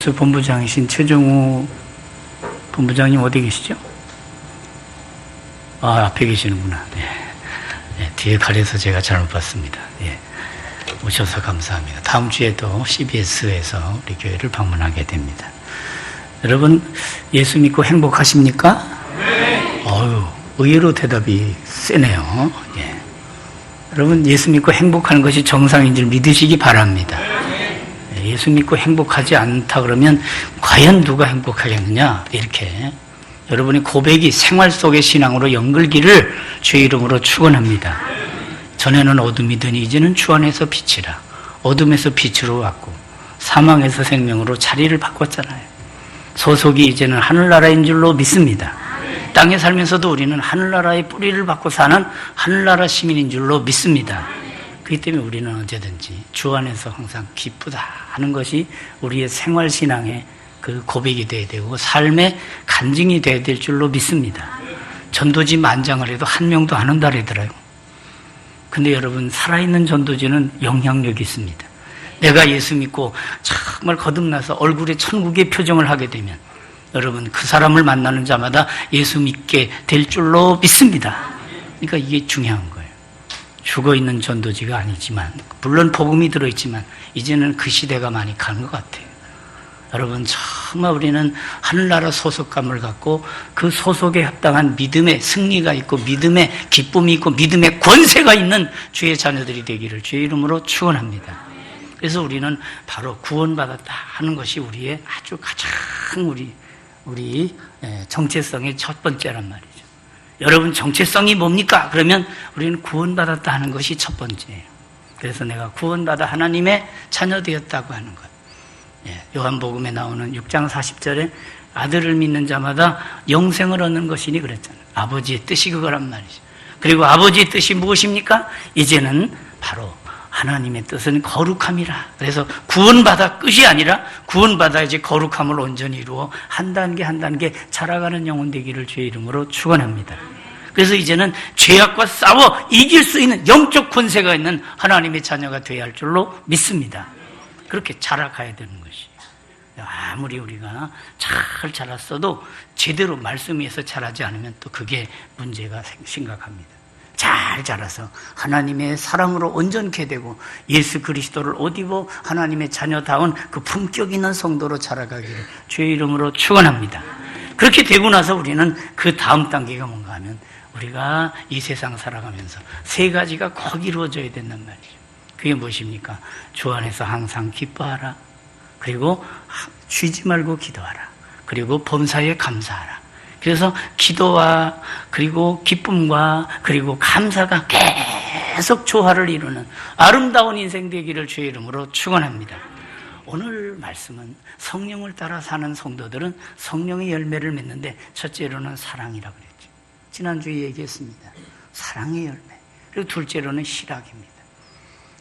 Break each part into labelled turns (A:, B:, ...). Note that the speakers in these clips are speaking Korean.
A: 본부장이신 최정우 본부장님 어디 계시죠? 앞에 계시는구나. 뒤에 가려서 제가 잘못 봤습니다. 오셔서 감사합니다. 다음 주에도 CBS에서 우리 교회를 방문하게 됩니다. 여러분, 예수 믿고 행복하십니까? 네. 의외로 대답이 세네요. 여러분, 예수 믿고 행복하는 것이 정상인 줄 믿으시기 바랍니다. 예수 믿고 행복하지 않다 그러면 과연 누가 행복하겠느냐, 이렇게 여러분의 고백이 생활 속의 신앙으로 연결기를 주의 이름으로 축원합니다. 전에는 어둠이더니 이제는 주 안에서 빛이라. 어둠에서 빛으로 왔고 사망에서 생명으로 자리를 바꿨잖아요. 소속이 이제는 하늘나라인 줄로 믿습니다. 땅에 살면서도 우리는 하늘나라의 뿌리를 받고 사는 하늘나라 시민인 줄로 믿습니다. 그렇기 때문에 우리는 언제든지 주 안에서 항상 기쁘다 하는 것이 우리의 생활신앙의 그 고백이 되어야 되고 삶의 간증이 되어야 될 줄로 믿습니다. 전도지 만장을 해도 한 명도 안 온다 그러더라고요. 근데 여러분, 살아있는 전도지는 영향력이 있습니다. 내가 예수 믿고 정말 거듭나서 얼굴에 천국의 표정을 하게 되면 여러분, 그 사람을 만나는 자마다 예수 믿게 될 줄로 믿습니다. 그러니까 이게 중요한 거예요. 죽어있는 전도지가 아니지만, 물론 복음이 들어있지만 이제는 그 시대가 많이 가는 것 같아요. 여러분, 정말 우리는 하늘나라 소속감을 갖고 그 소속에 합당한 믿음의 승리가 있고 믿음의 기쁨이 있고 믿음의 권세가 있는 주의 자녀들이 되기를 주의 이름으로 축원합니다. 그래서 우리는 바로 구원받았다 하는 것이 우리의 아주 가장 우리 정체성의 첫 번째란 말이죠. 여러분, 정체성이 뭡니까? 그러면 우리는 구원받았다 하는 것이 첫 번째예요. 그래서 내가 구원받아 하나님의 자녀 되었다고 하는 것. 요한복음에 나오는 6장 40절에 아들을 믿는 자마다 영생을 얻는 것이니 그랬잖아요. 아버지의 뜻이 그거란 말이죠. 그리고 아버지의 뜻이 무엇입니까? 이제는 바로 하나님의 뜻은 거룩함이라. 그래서 구원받아 끝이 아니라 구원받아 이제 거룩함을 온전히 이루어 한 단계 한 단계 자라가는 영혼 되기를 주의 이름으로 축원합니다. 그래서 이제는 죄악과 싸워 이길 수 있는 영적 권세가 있는 하나님의 자녀가 되어야 할 줄로 믿습니다. 그렇게 자라가야 되는 것이에요. 아무리 우리가 잘 자랐어도 제대로 말씀 위에서 자라지 않으면 또 그게 문제가 심각합니다. 잘 자라서 하나님의 사랑으로 온전케 되고 예수 그리스도를 옷 입어 하나님의 자녀다운 그 품격 있는 성도로 자라가기를 주의 이름으로 축원합니다. 그렇게 되고 나서 우리는 그 다음 단계가 뭔가 하면 우리가 이 세상 살아가면서 세 가지가 꼭 이루어져야 된단 말이죠. 그게 무엇입니까? 주 안에서 항상 기뻐하라. 그리고 쉬지 말고 기도하라. 그리고 범사에 감사하라. 그래서 기도와 그리고 기쁨과 그리고 감사가 계속 조화를 이루는 아름다운 인생 되기를 주의 이름으로 축원합니다. 오늘 말씀은 성령을 따라 사는 성도들은 성령의 열매를 맺는데 첫째로는 사랑이라고 그랬죠. 지난주에 얘기했습니다. 사랑의 열매. 그리고 둘째로는 희락입니다.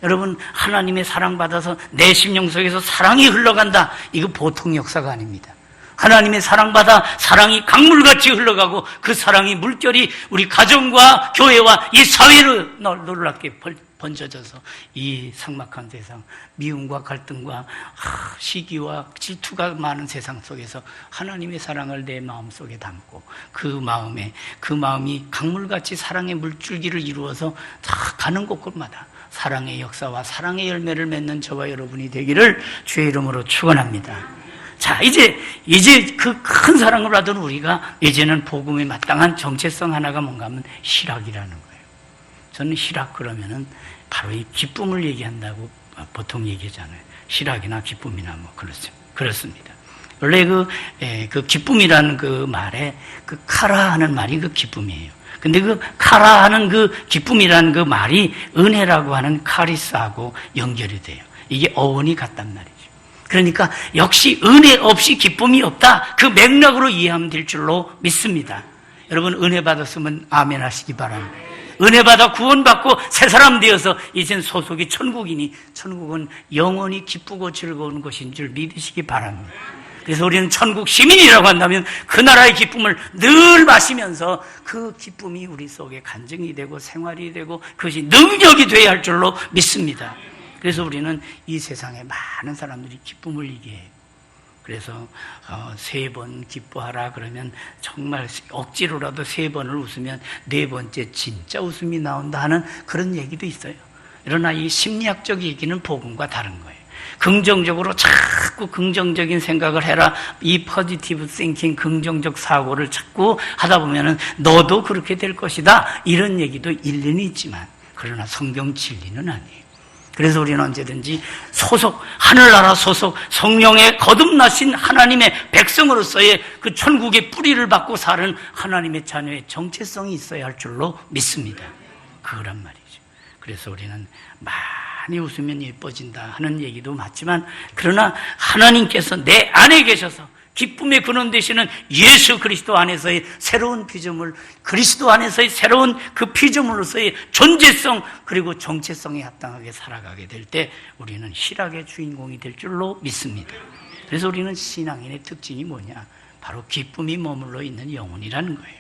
A: 여러분, 하나님의 사랑받아서 내 심령 속에서 사랑이 흘러간다. 이거 보통 역사가 아닙니다. 하나님의 사랑받아 사랑이 강물같이 흘러가고 그 사랑이 물결이 우리 가정과 교회와 이 사회로 놀랍게 번져져서 이 삭막한 세상, 미움과 갈등과 시기와 질투가 많은 세상 속에서 하나님의 사랑을 내 마음속에 담고 그 마음이 강물같이 사랑의 물줄기를 이루어서 다 가는 곳곳마다 사랑의 역사와 사랑의 열매를 맺는 저와 여러분이 되기를 주의 이름으로 축원합니다. 자, 이제 그 큰 사랑을 받은 우리가 이제는 복음에 마땅한 정체성 하나가 뭔가 하면 희락이라는 거예요. 저는 희락 그러면은 바로 이 기쁨을 얘기한다고 보통 얘기하잖아요. 희락이나 기쁨이나 뭐 그렇습니다. 원래 그 기쁨이라는 그 말에 그 카라 하는 말이 그 기쁨이에요. 근데 그 카라 하는 그 기쁨이라는 그 말이 은혜라고 하는 카리스하고 연결이 돼요. 이게 어원이 같단 말이에요. 그러니까 역시 은혜 없이 기쁨이 없다. 그 맥락으로 이해하면 될 줄로 믿습니다. 여러분, 은혜 받았으면 아멘 하시기 바랍니다. 은혜 받아 구원받고 새 사람 되어서 이젠 소속이 천국이니 천국은 영원히 기쁘고 즐거운 것인 줄 믿으시기 바랍니다. 그래서 우리는 천국 시민이라고 한다면 그 나라의 기쁨을 늘 마시면서 그 기쁨이 우리 속에 간증이 되고 생활이 되고 그것이 능력이 되어야 할 줄로 믿습니다. 그래서 우리는 이 세상에 많은 사람들이 기쁨을 얘기해요. 그래서 3번 기뻐하라 그러면 정말 억지로라도 3번을 웃으면 4번째 진짜 웃음이 나온다 하는 그런 얘기도 있어요. 그러나 이 심리학적 얘기는 복음과 다른 거예요. 긍정적으로 자꾸 긍정적인 생각을 해라. 이 포지티브 띵킹, 긍정적 사고를 자꾸 하다 보면은 너도 그렇게 될 것이다. 이런 얘기도 일리는 있지만 그러나 성경 진리는 아니에요. 그래서 우리는 언제든지 소속, 하늘나라 소속, 성령의 거듭나신 하나님의 백성으로서의 그 천국의 뿌리를 받고 사는 하나님의 자녀의 정체성이 있어야 할 줄로 믿습니다. 그거란 말이죠. 그래서 우리는 많이 웃으면 예뻐진다 하는 얘기도 맞지만 그러나 하나님께서 내 안에 계셔서 기쁨의 근원 되시는 예수 그리스도 안에서의 새로운 피조물, 그리스도 안에서의 새로운 그 피조물로서의 존재성 그리고 정체성에 합당하게 살아가게 될 때 우리는 희락의 주인공이 될 줄로 믿습니다. 그래서 우리는 신앙인의 특징이 뭐냐? 바로 기쁨이 머물러 있는 영혼이라는 거예요.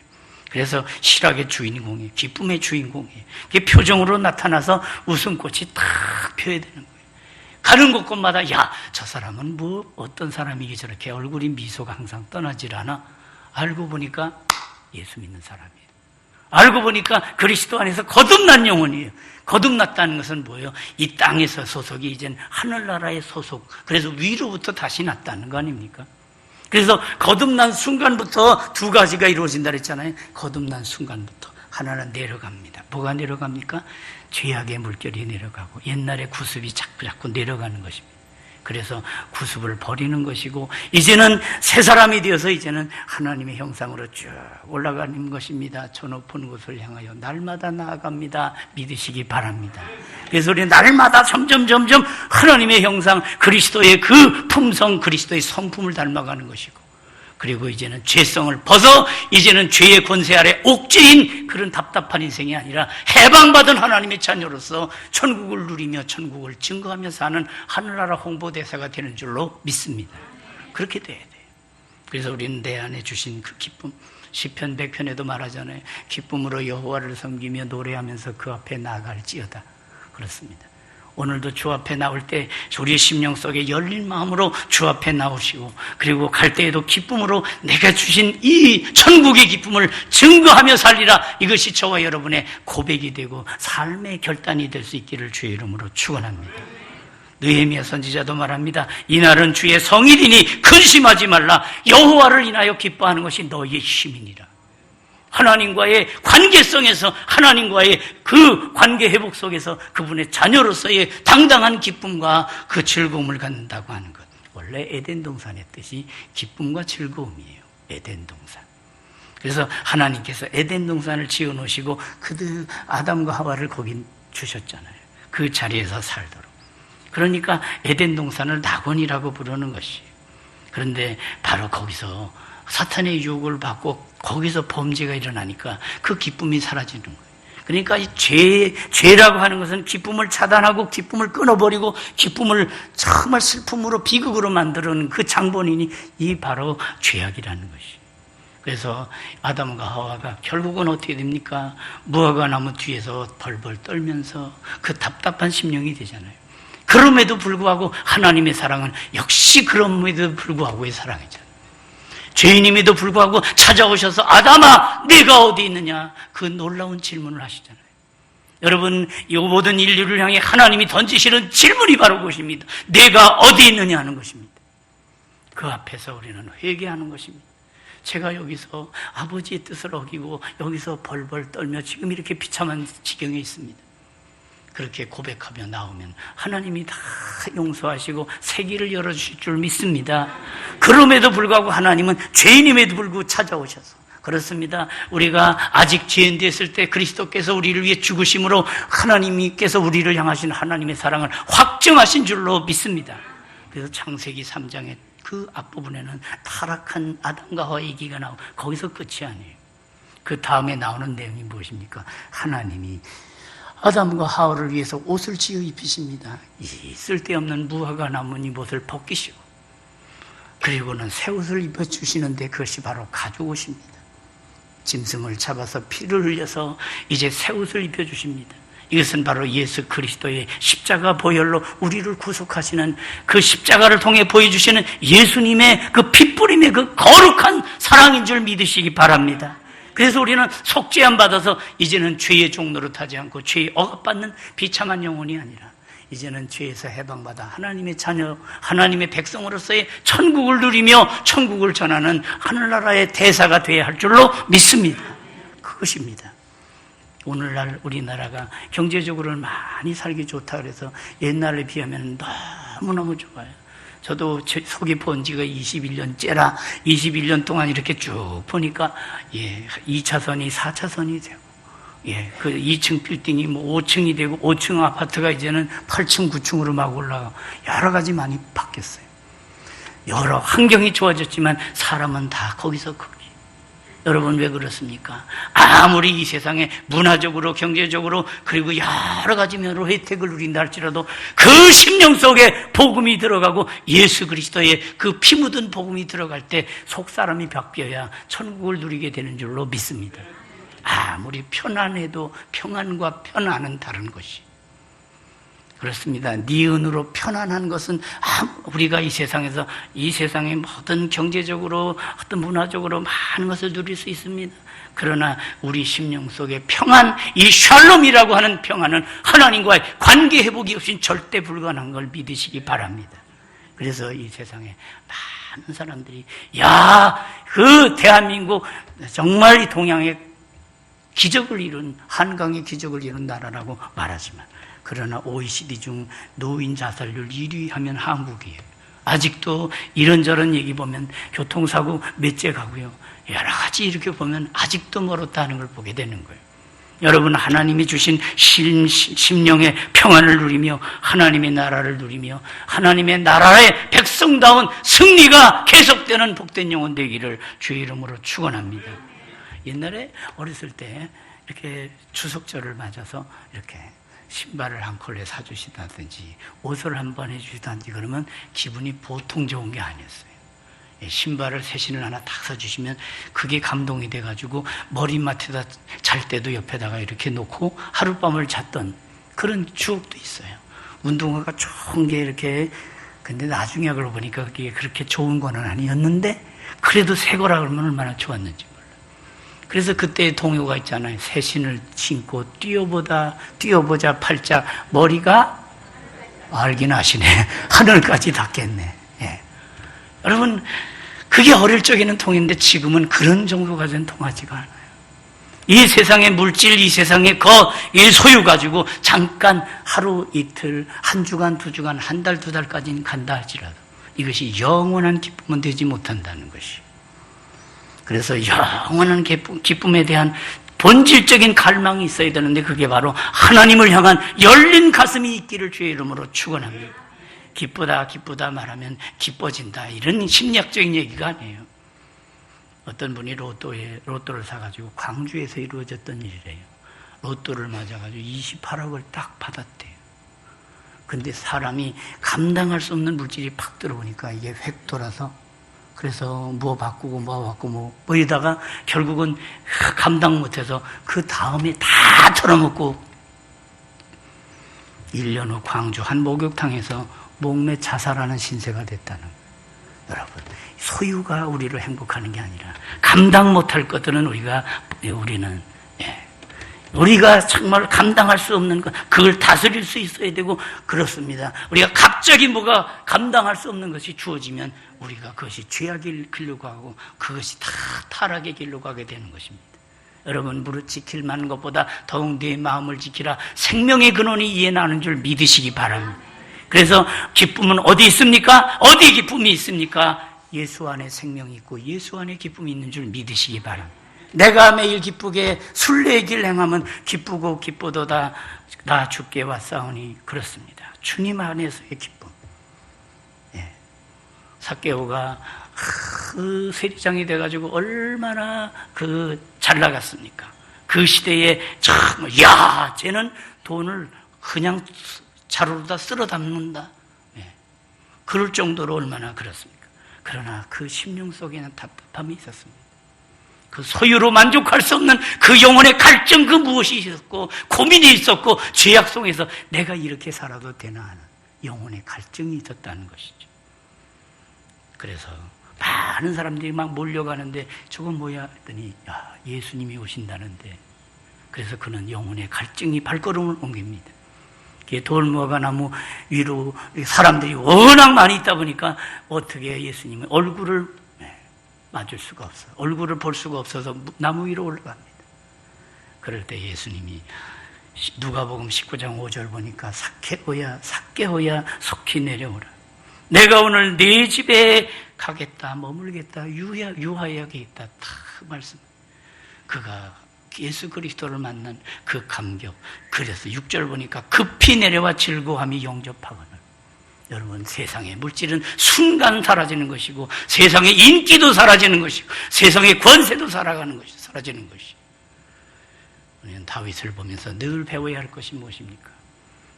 A: 그래서 희락의 주인공이에요. 기쁨의 주인공이에요. 그게 표정으로 나타나서 웃음꽃이 탁 펴야 되는 거예요. 가는 곳곳마다 야, 저 사람은 뭐 어떤 사람이기 저렇게 얼굴이 미소가 항상 떠나질 않아? 알고 보니까 예수 믿는 사람이에요. 알고 보니까 그리스도 안에서 거듭난 영혼이에요. 거듭났다는 것은 뭐예요? 이 땅에서 소속이 이젠 하늘나라의 소속. 그래서 위로부터 다시 났다는 거 아닙니까? 그래서 거듭난 순간부터 2가지가 이루어진다 그랬잖아요. 거듭난 순간부터 하나는 내려갑니다. 뭐가 내려갑니까? 죄악의 물결이 내려가고 옛날의 구습이 자꾸 내려가는 것입니다. 그래서 구습을 버리는 것이고 이제는 새 사람이 되어서 이제는 하나님의 형상으로 쭉 올라가는 것입니다. 저 높은 곳을 향하여 날마다 나아갑니다. 믿으시기 바랍니다. 그래서 우리는 날마다 점점 하나님의 형상, 그리스도의 그 품성, 그리스도의 성품을 닮아가는 것이고 그리고 이제는 죄성을 벗어 이제는 죄의 권세 아래 옥죄인 그런 답답한 인생이 아니라 해방받은 하나님의 자녀로서 천국을 누리며 천국을 증거하며 사는 하늘나라 홍보대사가 되는 줄로 믿습니다. 그렇게 돼야 돼요. 그래서 우리는 내 안에 주신 그 기쁨, 시편 100편에도 말하잖아요. 기쁨으로 여호와를 섬기며 노래하면서 그 앞에 나아갈지어다. 그렇습니다. 오늘도 주 앞에 나올 때 우리의 심령 속에 열린 마음으로 주 앞에 나오시고 그리고 갈 때에도 기쁨으로 내가 주신 이 천국의 기쁨을 증거하며 살리라. 이것이 저와 여러분의 고백이 되고 삶의 결단이 될 수 있기를 주의 이름으로 축원합니다. 느헤미야 선지자도 말합니다. 이날은 주의 성일이니 근심하지 말라. 여호와를 인하여 기뻐하는 것이 너희의 힘이니라. 하나님과의 관계성에서 하나님과의 그 관계 회복 속에서 그분의 자녀로서의 당당한 기쁨과 그 즐거움을 갖는다고 하는 것. 원래 에덴 동산의 뜻이 기쁨과 즐거움이에요. 에덴 동산. 그래서 하나님께서 에덴 동산을 지어 놓으시고 그들 아담과 하와를 거기 주셨잖아요. 그 자리에서 살도록. 그러니까 에덴 동산을 낙원이라고 부르는 것이에요. 그런데 바로 거기서 사탄의 유혹을 받고 거기서 범죄가 일어나니까 그 기쁨이 사라지는 거예요. 그러니까 이 죄라고 하는 것은 기쁨을 차단하고 기쁨을 끊어버리고 기쁨을 정말 슬픔으로 비극으로 만드는 그 장본인이 이 바로 죄악이라는 것이에요. 그래서 아담과 하와가 결국은 어떻게 됩니까? 무화과 나무 뒤에서 벌벌 떨면서 그 답답한 심령이 되잖아요. 그럼에도 불구하고 하나님의 사랑은 역시 그럼에도 불구하고의 사랑이잖아요. 죄인임에도 불구하고 찾아오셔서 아담아 내가 어디 있느냐 그 놀라운 질문을 하시잖아요. 여러분 이 모든 인류를 향해 하나님이 던지시는 질문이 바로 그것입니다. 내가 어디 있느냐 하는 것입니다. 그 앞에서 우리는 회개하는 것입니다. 제가 여기서 아버지의 뜻을 어기고 여기서 벌벌 떨며 지금 이렇게 비참한 지경에 있습니다. 그렇게 고백하며 나오면 하나님이 다 용서하시고 새 길을 열어주실 줄 믿습니다. 그럼에도 불구하고 하나님은 죄인임에도 불구하고 찾아오셔서 그렇습니다. 우리가 아직 죄인 됐을 때 그리스도께서 우리를 위해 죽으심으로 하나님께서 우리를 향하신 하나님의 사랑을 확증하신 줄로 믿습니다. 그래서 창세기 3장의 그 앞부분에는 타락한 아담과 하와의 얘기가 나오고 거기서 끝이 아니에요. 그 다음에 나오는 내용이 무엇입니까? 하나님이 아담과 하와를 위해서 옷을 지어 입히십니다. 이 쓸데없는 무화과 나뭇잎 옷을 벗기시고 그리고는 새 옷을 입혀주시는데 그것이 바로 가죽옷입니다. 짐승을 잡아서 피를 흘려서 이제 새 옷을 입혀주십니다. 이것은 바로 예수 그리스도의 십자가 보혈로 우리를 구속하시는 그 십자가를 통해 보여주시는 예수님의 그 핏부림의 그 거룩한 사랑인 줄 믿으시기 바랍니다. 그래서 우리는 속죄함 받아서 이제는 죄의 종로로 타지 않고 죄의 억압받는 비참한 영혼이 아니라 이제는 죄에서 해방받아 하나님의 자녀, 하나님의 백성으로서의 천국을 누리며 천국을 전하는 하늘나라의 대사가 되어야 할 줄로 믿습니다. 그것입니다. 오늘날 우리나라가 경제적으로는 많이 살기 좋다 그래서 옛날에 비하면 너무너무 좋아요. 저도 속이 본 지가 21년째라 21년 동안 이렇게 쭉 보니까 2차선이 4차선이 되고 그 2층 빌딩이 5층이 되고 5층 아파트가 이제는 8층, 9층으로 막 올라가 여러 가지 많이 바뀌었어요. 여러 환경이 좋아졌지만 사람은 다 거기서 거기. 여러분 왜 그렇습니까? 아무리 이 세상에 문화적으로 경제적으로 그리고 여러 가지 면으로 혜택을 누린다 할지라도 그 심령 속에 복음이 들어가고 예수 그리스도의 그 피 묻은 복음이 들어갈 때 속 사람이 바뀌어야 천국을 누리게 되는 줄로 믿습니다. 아무리 편안해도 평안과 편안은 다른 것이 그렇습니다. 니은으로 편안한 것은 우리가 이 세상에서 이 세상의 모든 경제적으로 어떤 문화적으로 많은 것을 누릴 수 있습니다. 그러나 우리 심령 속에 평안, 이 샬롬이라고 하는 평안은 하나님과의 관계 회복이 없인 절대 불가능한 걸 믿으시기 바랍니다. 그래서 이 세상에 많은 사람들이 그 대한민국 정말 이 동양의 기적을 이룬 한강의 기적을 이룬 나라라고 말하지만 그러나 OECD 중 노인 자살률 1위 하면 한국이에요. 아직도 이런저런 얘기 보면 교통사고 몇째 가고요. 여러 가지 이렇게 보면 아직도 멀었다는 걸 보게 되는 거예요. 여러분 하나님이 주신 심령의 평안을 누리며 하나님의 나라를 누리며 하나님의 나라의 백성다운 승리가 계속되는 복된 영혼 되기를 주의 이름으로 축원합니다. 옛날에 어렸을 때 이렇게 추석절을 맞아서 이렇게 신발을 한 컬레 사주시다든지 옷을 한 번 해주시다든지 그러면 기분이 보통 좋은 게 아니었어요. 신발을 새 신을 하나 딱 사주시면 그게 감동이 돼가지고 머리맡에다 잘 때도 옆에다가 이렇게 놓고 하룻밤을 잤던 그런 추억도 있어요. 운동화가 좋은 게 이렇게 근데 나중에 그러고 보니까 그게 그렇게 좋은 거는 아니었는데 그래도 새 거라 그러면 얼마나 좋았는지 몰라요. 그래서 그때 동요가 있잖아요. 새 신을 신고 뛰어보자 팔자 머리가 알긴 아시네. 하늘까지 닿겠네. 예. 여러분 그게 어릴 적에는 통인데 지금은 그런 정도가 된 통하지가 않아요. 이 세상의 물질, 이 세상의 이 소유 가지고 잠깐 하루 이틀, 한 주간, 두 주간, 한 달, 두 달까지는 간다 할지라도 이것이 영원한 기쁨은 되지 못한다는 것이. 그래서 영원한 기쁨에 대한 본질적인 갈망이 있어야 되는데 그게 바로 하나님을 향한 열린 가슴이 있기를 주의 이름으로 축원합니다. 기쁘다 말하면 기뻐진다 이런 심리학적인 얘기가 아니에요. 어떤 분이 로또를 사가지고 광주에서 이루어졌던 일이래요. 로또를 맞아가지고 28억을 딱 받았대요. 근데 사람이 감당할 수 없는 물질이 팍 들어오니까 이게 획 돌아서 그래서 뭐 바꾸고 이러다가 결국은 감당 못해서 그 다음에 다 털어먹고 1년 후 광주 한 목욕탕에서 목매 자살하는 신세가 됐다는 거예요. 여러분 소유가 우리를 행복하는 게 아니라 감당 못할 것들은 우리가 정말 감당할 수 없는 것 그걸 다스릴 수 있어야 되고 그렇습니다. 우리가 갑자기 뭐가 감당할 수 없는 것이 주어지면 우리가 그것이 죄악의 길로 가고 그것이 다 타락의 길로 가게 되는 것입니다. 여러분 무릇 지킬 만한 것보다 더욱 내 마음을 지키라 생명의 근원이 이에 나는 줄 믿으시기 바랍니다. 그래서 기쁨은 어디 있습니까? 어디 기쁨이 있습니까? 예수 안에 생명이 있고 예수 안에 기쁨이 있는 줄 믿으시기 바랍니다. 내가 매일 기쁘게 순례의 길 행하면 기쁘고 기쁘도다 나 주께 왔사오니 그렇습니다. 주님 안에서의 기쁨. 삭개오가 그 세리장이 돼가지고 얼마나 잘 나갔습니까? 그 시대에 쟤는 돈을 그냥 자루로다 쓸어 담는다. 그럴 정도로 얼마나 그렇습니까? 그러나 그 심령 속에는 답답함이 있었습니다. 그 소유로 만족할 수 없는 그 영혼의 갈증, 그 무엇이 있었고 고민이 있었고 죄악 속에서 내가 이렇게 살아도 되나 하는 영혼의 갈증이 있었다는 것이죠. 그래서 많은 사람들이 막 몰려가는데 저건 뭐야 했더니 예수님이 오신다는데, 그래서 그는 영혼의 갈증이 발걸음을 옮깁니다. 돌무화과 나무 위로 사람들이 워낙 많이 있다 보니까 어떻게 예수님의 얼굴을 맞을 수가 없어요. 얼굴을 볼 수가 없어서 나무 위로 올라갑니다. 그럴 때 예수님이 누가복음 19장 5절 보니까 삭개오야 속히 내려오라. 내가 오늘 네 집에 가겠다, 머물겠다, 유하야겠다 다 말씀. 그가 예수 그리스도를 만난 그 감격. 그래서 6절 보니까 급히 내려와 즐거움이 영접하거늘. 여러분, 세상의 물질은 순간 사라지는 것이고 세상의 인기도 사라지는 것이고 세상의 권세도 사라지는 것이. 우리는 다윗을 보면서 늘 배워야 할 것이 무엇입니까?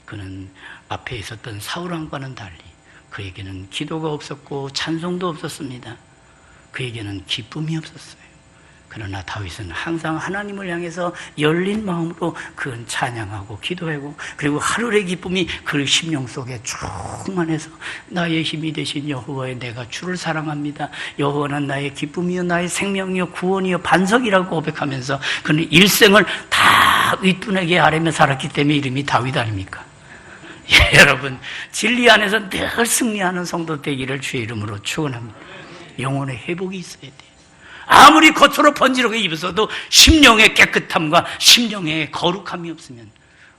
A: 그는 앞에 있었던 사울왕과는 달리 그에게는 기도가 없었고 찬송도 없었습니다. 그에게는 기쁨이 없었어요. 그러나 다윗은 항상 하나님을 향해서 열린 마음으로 그는 찬양하고 기도하고, 그리고 하루의 기쁨이 그 심령 속에 충만해서 나의 힘이 되신 여호와여, 내가 주를 사랑합니다. 여호와는 나의 기쁨이요 나의 생명이요 구원이요 반석이라고 고백하면서 그는 일생을 다 윗분에게 아뢰며 살았기 때문에 이름이 다윗 아닙니까? 여러분, 진리 안에서 늘 승리하는 성도 되기를 주의 이름으로 축원합니다. 영혼의 회복이 있어야 돼요. 아무리 겉으로 번지르게 입어서도 심령의 깨끗함과 심령의 거룩함이 없으면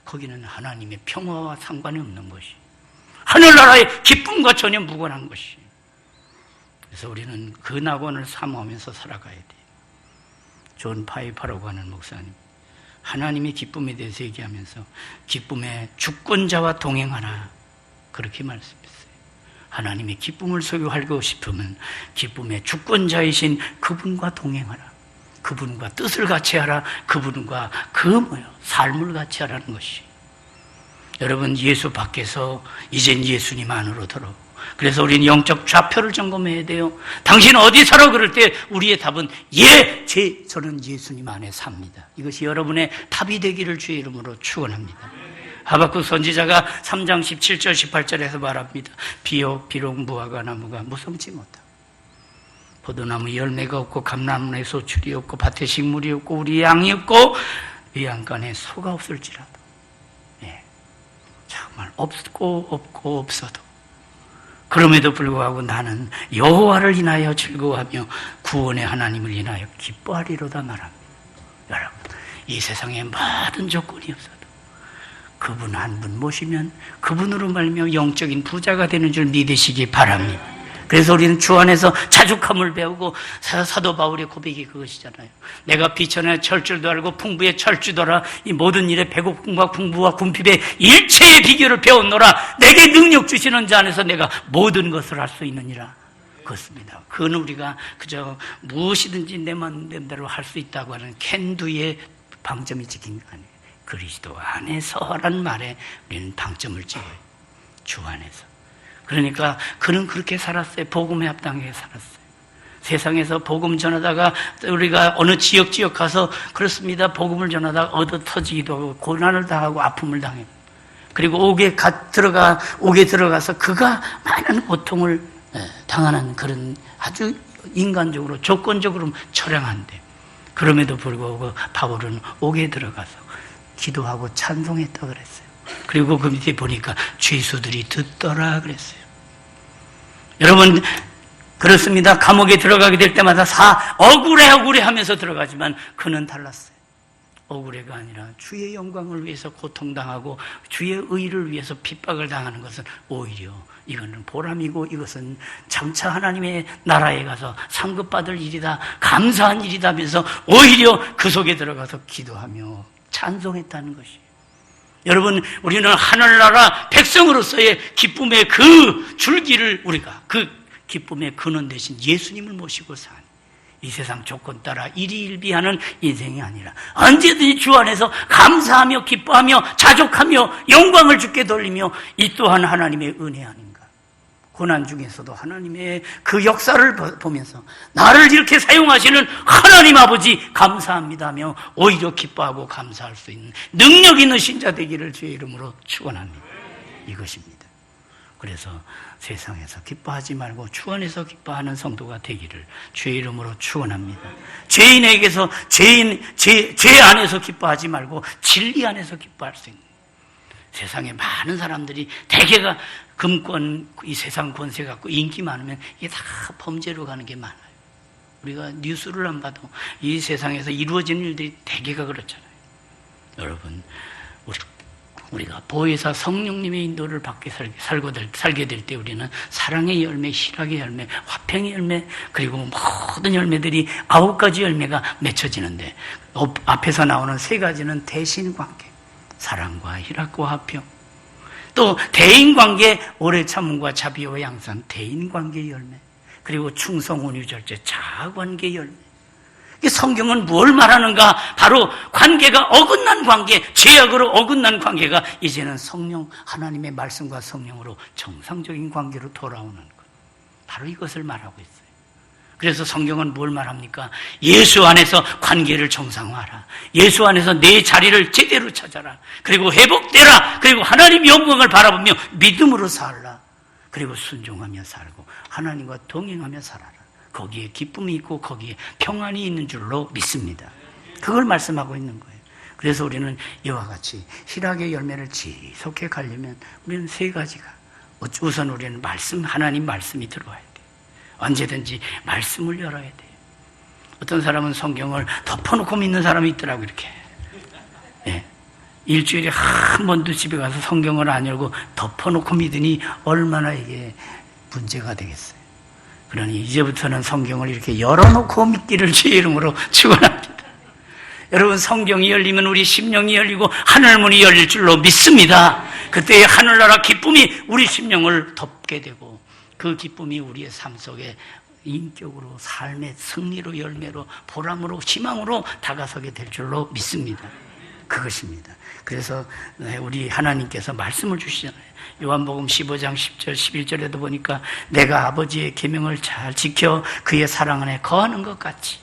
A: 거기는 하나님의 평화와 상관이 없는 것이, 하늘나라의 기쁨과 전혀 무관한 것이. 그래서 우리는 그 낙원을 사모하면서 살아가야 돼요. 존 파이퍼라고 하는 목사님, 하나님의 기쁨에 대해서 얘기하면서 기쁨의 주권자와 동행하라, 그렇게 말씀했어요. 하나님의 기쁨을 소유하고 싶으면 기쁨의 주권자이신 그분과 동행하라. 그분과 뜻을 같이 하라. 그분과 삶을 같이 하라는 것이. 여러분, 예수 밖에서 이젠 예수님 안으로 들어오고, 그래서 우리는 영적 좌표를 점검해야 돼요. 당신 어디 살아? 그럴 때 우리의 답은 저는 예수님 안에 삽니다. 이것이 여러분의 답이 되기를 주의 이름으로 축원합니다. 하박국 선지자가 3장 17절 18절에서 말합니다. 비록 무화과 나무가 무성치 못하고 포도나무 열매가 없고 감람나무에 소출이 없고 밭에 식물이 없고 우리 양이 없고 외양간에 소가 없을지라도, 정말 없어도 그럼에도 불구하고 나는 여호와를 인하여 즐거워하며 구원의 하나님을 인하여 기뻐하리로다 말합니다. 여러분, 이 세상에 모든 조건이 없어도 그분 한 분 모시면 그분으로 말미암아 영적인 부자가 되는 줄 믿으시기 바랍니다. 그래서 우리는 주 안에서 자족함을 배우고, 사도 바울의 고백이 그것이잖아요. 내가 비천의 철줄도 알고 풍부의 철주더라. 이 모든 일에 배고픔과 풍부와 궁핍의 일체의 비결을 배웠노라. 내게 능력 주시는 자 안에서 내가 모든 것을 할 수 있느니라. 그렇습니다. 그건 우리가 그저 무엇이든지 내 마음대로 할 수 있다고 하는 캔두의 방점이 찍힌 거 아니에요. 그리스도 안에서라는 말에 우리는 방점을 찍어요. 주 안에서. 그러니까 그는 그렇게 살았어요. 복음에 합당하게 살았어요. 세상에서 복음 전하다가 우리가 어느 지역 가서 그렇습니다. 복음을 전하다가 얻어 터지기도 하고 고난을 당하고 아픔을 당해요. 그리고 옥에 들어가서 그가 많은 고통을 당하는 그런 아주 인간적으로 조건적으로 처량한데, 그럼에도 불구하고 바울은 옥에 들어가서 기도하고 찬송했다 그랬어요. 그리고 그 밑에 보니까 죄수들이 듣더라 그랬어요. 여러분, 그렇습니다. 감옥에 들어가게 될 때마다 억울해 하면서 들어가지만 그는 달랐어요. 억울해가 아니라 주의 영광을 위해서 고통당하고 주의 의를 위해서 핍박을 당하는 것은 오히려 이거는 보람이고, 이것은 장차 하나님의 나라에 가서 상급받을 일이다, 감사한 일이다 하면서 오히려 그 속에 들어가서 기도하며 찬송했다는 것이. 여러분, 우리는 하늘나라 백성으로서의 기쁨의 그 줄기를, 우리가 그 기쁨의 근원 대신 예수님을 모시고 사는, 이 세상 조건 따라 일희일비하는 인생이 아니라 언제든지 주 안에서 감사하며 기뻐하며 자족하며 영광을 주께 돌리며, 이 또한 하나님의 은혜 아닌가. 고난 중에서도 하나님의 그 역사를 보면서 나를 이렇게 사용하시는 하나님 아버지 감사합니다며 오히려 기뻐하고 감사할 수 있는 능력 있는 신자 되기를 주의 이름으로 축원합니다. 이것입니다. 그래서 세상에서 기뻐하지 말고 주 안에서 기뻐하는 성도가 되기를 주의 이름으로 축원합니다. 죄인에게서 죄 안에서 기뻐하지 말고 진리 안에서 기뻐할 수 있는, 세상에 많은 사람들이 대개가 금권, 이 세상 권세 갖고 인기 많으면 이게 다 범죄로 가는 게 많아요. 우리가 뉴스를 안 봐도 이 세상에서 이루어지는 일들이 대개가 그렇잖아요. 여러분, 우리가 보혜사 성령님의 인도를 받게 살게 될 때 우리는 사랑의 열매, 희락의 열매, 화평의 열매, 그리고 모든 열매들이 9가지 열매가 맺혀지는데 앞에서 나오는 3가지는 대신관계, 사랑과 희락과 화평, 또 대인관계, 오래 참음과 자비와 양산, 대인관계의 열매, 그리고 충성, 온유, 절제, 자아관계의 열매. 성경은 뭘 말하는가? 바로 관계가 어긋난 관계, 죄악으로 어긋난 관계가 이제는 성령, 하나님의 말씀과 성령으로 정상적인 관계로 돌아오는 것, 바로 이것을 말하고 있어요. 그래서 성경은 뭘 말합니까? 예수 안에서 관계를 정상화하라. 예수 안에서 내 자리를 제대로 찾아라. 그리고 회복되라. 그리고 하나님 영광을 바라보며 믿음으로 살라. 그리고 순종하며 살고 하나님과 동행하며 살아라. 거기에 기쁨이 있고 거기에 평안이 있는 줄로 믿습니다. 그걸 말씀하고 있는 거예요. 그래서 우리는 이와 같이 희락의 열매를 지속해 가려면 우리는 3가지가, 우선 우리는 하나님 말씀이 들어와야 돼요. 언제든지 말씀을 열어야 돼요. 어떤 사람은 성경을 덮어놓고 믿는 사람이 있더라고요. 이렇게. 네. 일주일에 한 번도 집에 가서 성경을 안 열고 덮어놓고 믿으니 얼마나 이게 문제가 되겠어요. 그러니 이제부터는 성경을 이렇게 열어놓고 믿기를 주의 이름으로 축원합니다. 여러분, 성경이 열리면 우리 심령이 열리고 하늘문이 열릴 줄로 믿습니다. 그때 하늘나라 기쁨이 우리 심령을 덮게 되고 그 기쁨이 우리의 삶 속에 인격으로, 삶의 승리로, 열매로, 보람으로, 희망으로 다가서게 될 줄로 믿습니다. 그것입니다. 그래서 우리 하나님께서 말씀을 주시잖아요. 요한복음 15장 10절 11절에도 보니까 내가 아버지의 계명을 잘 지켜 그의 사랑 안에 거하는 것 같이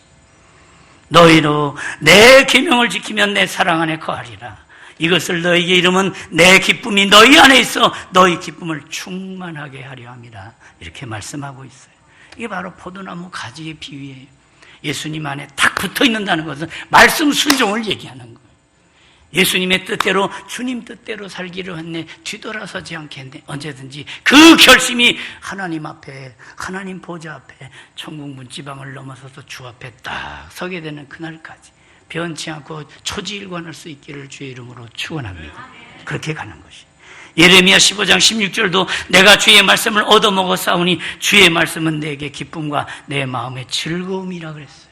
A: 너희로 내 계명을 지키면 내 사랑 안에 거하리라. 이것을 너희에게 이르면 내 기쁨이 너희 안에 있어 너희 기쁨을 충만하게 하려 함이라. 이렇게 말씀하고 있어요. 이게 바로 포도나무 가지의 비유예요. 예수님 안에 딱 붙어 있는다는 것은 말씀 순종을 얘기하는 거예요. 예수님의 뜻대로, 주님 뜻대로 살기를 했네, 뒤돌아서지 않겠네. 언제든지 그 결심이 하나님 앞에, 하나님 보좌 앞에 천국 문지방을 넘어서서 주 앞에 딱 서게 되는 그날까지 변치 않고 초지일관할 수 있기를 주의 이름으로 축원합니다. 그렇게 가는 것이. 예레미야 15장 16절도 내가 주의 말씀을 얻어먹어 싸우니 주의 말씀은 내게 기쁨과 내 마음의 즐거움이라 그랬어요.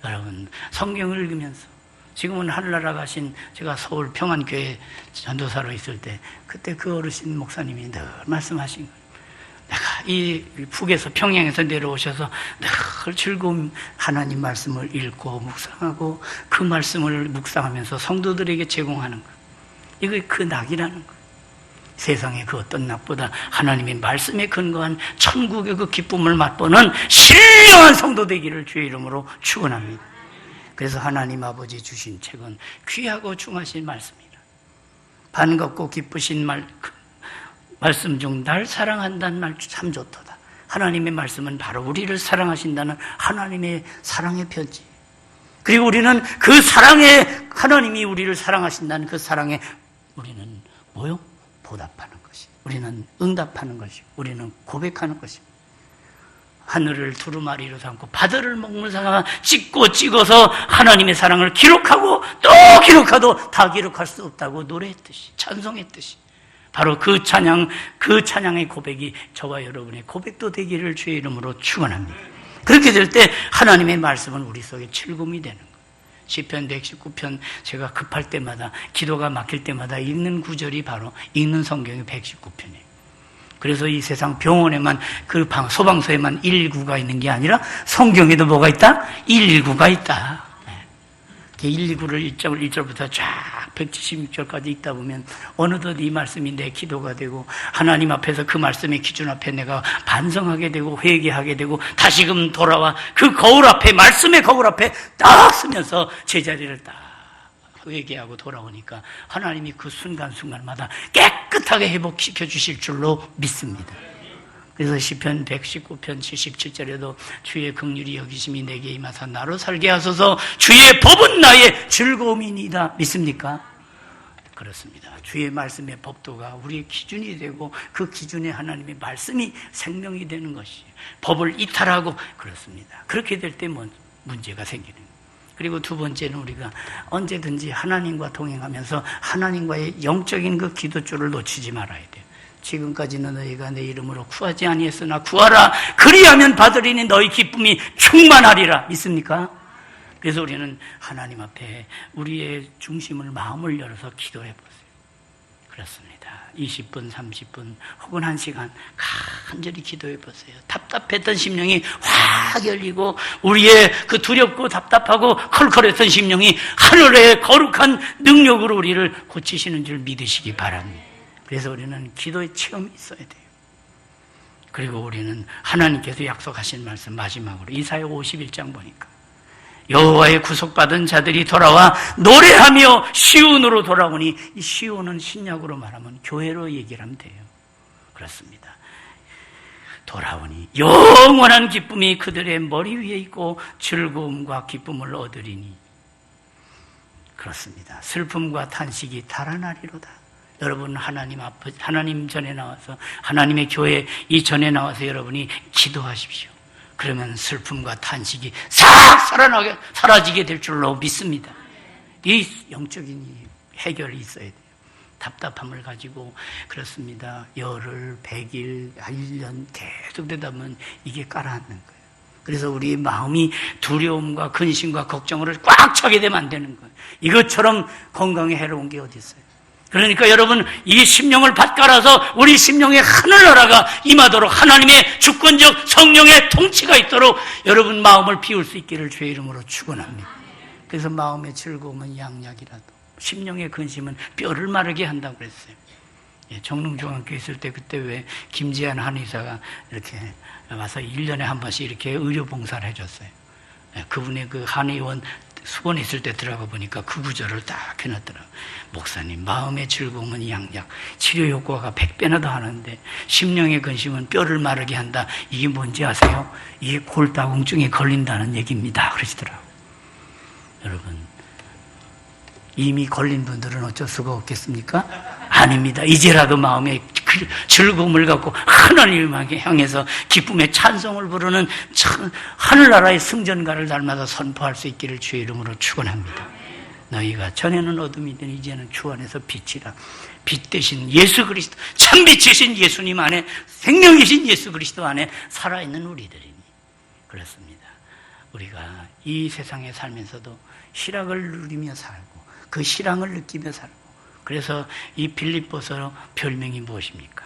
A: 여러분, 성경을 읽으면서, 지금은 하늘나라 가신 제가 서울 평안교회 전도사로 있을 때 그때 그 어르신 목사님이 늘 말씀하신 거예요. 내가 이 북에서, 평양에서 내려오셔서 늘 즐거운 하나님 말씀을 읽고 묵상하고 그 말씀을 묵상하면서 성도들에게 제공하는 거, 이거 그 낙이라는 거예요. 세상의 그 어떤 낙보다 하나님의 말씀에 근거한 천국의 그 기쁨을 맛보는 신령한 성도 되기를 주의 이름으로 축원합니다. 그래서 하나님 아버지 주신 책은 귀하고 중하신 말씀이라. 반갑고 기쁘신 말씀 중 날 사랑한다는 말 참 좋도다. 하나님의 말씀은 바로 우리를 사랑하신다는 하나님의 사랑의 편지. 그리고 우리는 그 사랑에, 하나님이 우리를 사랑하신다는 그 사랑에 우리는 뭐요? 보답하는 것이, 우리는 응답하는 것이, 우리는 고백하는 것입니다. 하늘을 두루마리로 삼고 바다를 먹물상아 찍어서 하나님의 사랑을 기록하고 또 기록하도 다 기록할 수 없다고 노래했듯이, 찬송했듯이, 바로 그 찬양의 고백이 저와 여러분의 고백도 되기를 주의 이름으로 축원합니다. 그렇게 될 때 하나님의 말씀은 우리 속에 즐거움이 되는 거예요. 시편 119편 제가 급할 때마다, 기도가 막힐 때마다 읽는 구절이 바로 읽는 성경이 119편이에요. 그래서 이 세상 병원에만, 그 소방서에만 119가 있는 게 아니라 성경에도 뭐가 있다? 119가 있다. 119를 1절부터 쫙 176절까지 읽다 보면 어느덧 이 말씀이 내 기도가 되고 하나님 앞에서 그 말씀의 기준 앞에 내가 반성하게 되고 회개하게 되고 다시금 돌아와 그 거울 앞에, 말씀의 거울 앞에 딱 서면서 제자리를 딱 회개하고 돌아오니까 하나님이 그 순간순간마다 깨끗하게 회복시켜 주실 줄로 믿습니다. 그래서 시편 119편 77절에도 주의 긍휼이 여기심이 내게 임하사 나로 살게 하소서, 주의 법은 나의 즐거움이니이다. 믿습니까? 그렇습니다. 주의 말씀의 법도가 우리의 기준이 되고 그 기준에 하나님의 말씀이 생명이 되는 것이 법을 이탈하고 그렇습니다. 그렇게 될 때 문제가 생기는 거예요. 그리고 두 번째는 우리가 언제든지 하나님과 동행하면서 하나님과의 영적인 그 기도줄을 놓치지 말아야 돼요. 지금까지는 너희가 내 이름으로 구하지 아니했으나 구하라, 그리하면 받으리니 너희 기쁨이 충만하리라. 믿습니까? 그래서 우리는 하나님 앞에 우리의 중심을, 마음을 열어서 기도해 보세요. 그렇습니다. 20분, 30분 혹은 1시간 간절히 기도해 보세요. 답답했던 심령이 확 열리고 우리의 그 두렵고 답답하고 컬컬했던 심령이 하늘의 거룩한 능력으로 우리를 고치시는 줄 믿으시기 바랍니다. 그래서 우리는 기도의 체험이 있어야 돼요. 그리고 우리는 하나님께서 약속하신 말씀 마지막으로 이사야 51장 보니까 여호와의 구속받은 자들이 돌아와 노래하며 시온으로 돌아오니, 이 시온은 신약으로 말하면 교회로 얘기를 하면 돼요. 그렇습니다. 돌아오니 영원한 기쁨이 그들의 머리 위에 있고 즐거움과 기쁨을 얻으리니, 그렇습니다. 슬픔과 탄식이 달아나리로다. 여러분 하나님 전에 나와서, 하나님의 교회 이 전에 나와서 여러분이 기도하십시오. 그러면 슬픔과 탄식이 싹 사라지게 될 줄로 믿습니다. 이 영적인 해결이 있어야 돼요. 답답함을 가지고 그렇습니다. 열흘, 100일, 1년 계속 되다 보면 이게 깔아앉는 거예요. 그래서 우리 마음이 두려움과 근심과 걱정으로 꽉 차게 되면 안 되는 거예요. 이것처럼 건강에 해로운 게 어디 있어요? 그러니까 여러분, 이 심령을 밭갈아서 우리 심령에 하늘나라가 임하도록 하나님의 주권적 성령의 통치가 있도록 여러분 마음을 비울 수 있기를 주의 이름으로 축원합니다. 그래서 마음의 즐거움은 양약이라도 심령의 근심은 뼈를 마르게 한다고 그랬어요. 정릉중앙교회 있을 때 그때 왜 김지한 한의사가 이렇게 와서 1년에 한 번씩 이렇게 의료봉사를 해줬어요. 그분의 그 한의원 수원에 있을 때 들어가 보니까 그 구절을 딱 해놨더라고요. 목사님, 마음의 즐거움은 양약, 치료 효과가 100배나 더 하는데 심령의 근심은 뼈를 마르게 한다. 이게 뭔지 아세요? 이게 골다공증에 걸린다는 얘기입니다. 그러시더라고요. 여러분, 이미 걸린 분들은 어쩔 수가 없겠습니까? 아닙니다. 이제라도 마음에 즐거움을 갖고 하나님을 향해서 기쁨의 찬송을 부르는 하늘나라의 승전가를 닮아서 선포할 수 있기를 주의 이름으로 축원합니다. 너희가 전에는 어둠이든 이제는 주 안에서 빛이라. 빛 대신 예수 그리스도, 참빛이신 예수님 안에, 생명이신 예수 그리스도 안에 살아있는 우리들이니. 그렇습니다. 우리가 이 세상에 살면서도 희락을 누리며 살고 그 희락을 느끼며 살고, 그래서 이 빌립보서 별명이 무엇입니까?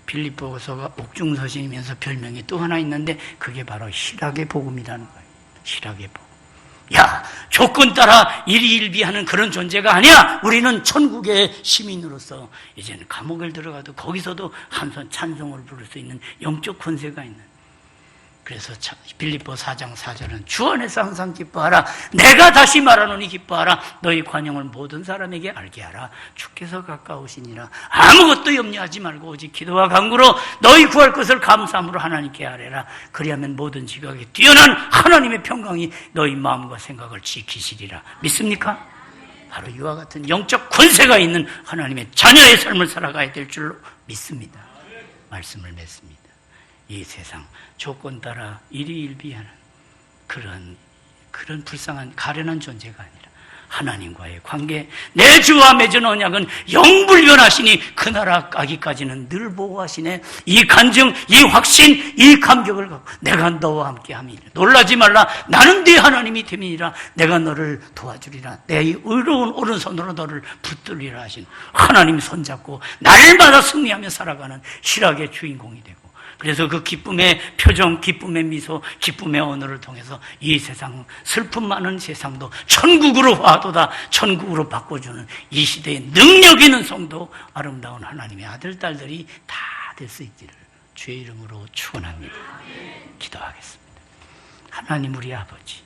A: 빌립보서가 옥중서신이면서 별명이 또 하나 있는데 그게 바로 희락의 복음이라는 거예요. 희락의 복음. 야, 조건 따라 일희일비하는 그런 존재가 아니야. 우리는 천국의 시민으로서 이제는 감옥을 들어가도 거기서도 한손 찬송을 부를 수 있는 영적 권세가 있는. 그래서 빌립보 4장 4절은 주 안에서 항상 기뻐하라. 내가 다시 말하노니 기뻐하라. 너희 관용을 모든 사람에게 알게 하라. 주께서 가까우시니라. 아무것도 염려하지 말고 오직 기도와 간구로 너희 구할 것을 감사함으로 하나님께 아뢰라. 그리하면 모든 지각에 뛰어난 하나님의 평강이 너희 마음과 생각을 지키시리라. 믿습니까? 바로 이와 같은 영적 권세가 있는 하나님의 자녀의 삶을 살아가야 될 줄로 믿습니다. 말씀을 맺습니다. 이 세상 조건 따라 일희일비하는 그런 불쌍한 가련한 존재가 아니라 하나님과의 관계, 내 주와 맺은 언약은 영불변하시니 그 나라 가기까지는 늘 보호하시네. 이 간증, 이 확신, 이 감격을 갖고 내가 너와 함께 함이라. 놀라지 말라. 나는 네 하나님이 됨이니라. 내가 너를 도와주리라. 내 의로운 오른손으로 너를 붙들리라 하신 하나님 손잡고 날마다 승리하며 살아가는 희락의 주인공이 되고 그래서 그 기쁨의 표정, 기쁨의 미소, 기쁨의 언어를 통해서 이 세상, 슬픔 많은 세상도 천국으로 화도다, 천국으로 바꿔주는 이 시대의 능력 있는 성도, 아름다운 하나님의 아들, 딸들이 다 될 수 있기를 주의 이름으로 축원합니다. 기도하겠습니다. 하나님 우리 아버지,